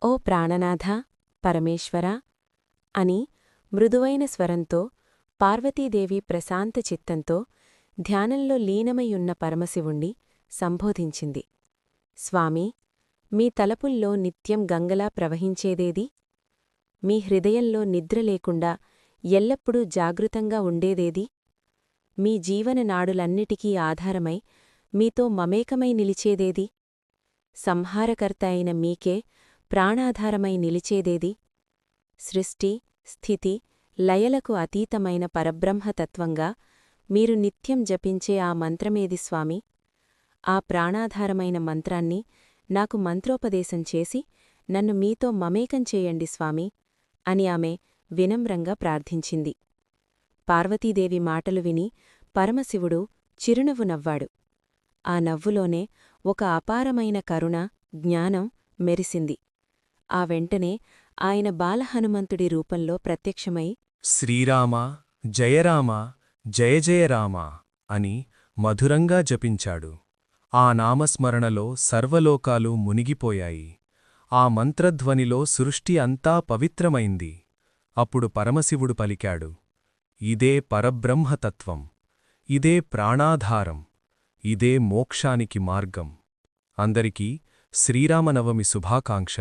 ఓ ప్రాణనాథ పరమేశ్వరా అని మృదువైన స్వరంతో పార్వతీదేవి ప్రశాంత చిత్తంతో ధ్యానంలో లీనమయ్యున్న పరమశివుణ్ణి సంబోధించింది. స్వామీ, మీ తలపుల్లో నిత్యం గంగలా ప్రవహించేదేది? మీ హృదయంలో నిద్రలేకుండా ఎల్లప్పుడూ జాగృతంగా ఉండేదేది? మీ జీవననాడులన్నిటికీ ఆధారమై మీతో మమేకమై నిలిచేదేది? సంహారకర్త అయిన మీకే ప్రాణాధారమై నిలిచేదేది? సృష్టి, స్థితి, లయలకు అతీతమైన పరబ్రహ్మతత్వంగా మీరు నిత్యం జపించే ఆ మంత్రమేది స్వామి? ఆ ప్రాణాధారమైన మంత్రాన్ని నాకు మంత్రోపదేశం చేసి నన్ను మీతో మమేకం చేయండి స్వామి అని ఆమె వినమ్రంగా ప్రార్థించింది. పార్వతీదేవి మాటలు విని పరమశివుడు చిరునవ్వు నవ్వాడు. ఆ నవ్వులోనే ఒక అపారమైన కరుణ, జ్ఞానం మెరిసింది. ఆ వెంటనే ఆయన బాలహనుమంతుడి రూపంలో ప్రత్యక్షమై శ్రీరామ జయరామ జయ జయరామ అని మధురంగా జపించాడు. ఆ నామస్మరణలో సర్వలోకాలు మునిగిపోయాయి. ఆ మంత్రధ్వనిలో సృష్టి అంతా పవిత్రమైంది. అప్పుడు పరమశివుడు పలికాడు, ఇదే పరబ్రహ్మతత్వం, ఇదే ప్రాణాధారం, ఇదే మోక్షానికి మార్గం. అందరికీ శ్రీరామనవమి శుభాకాంక్షలు.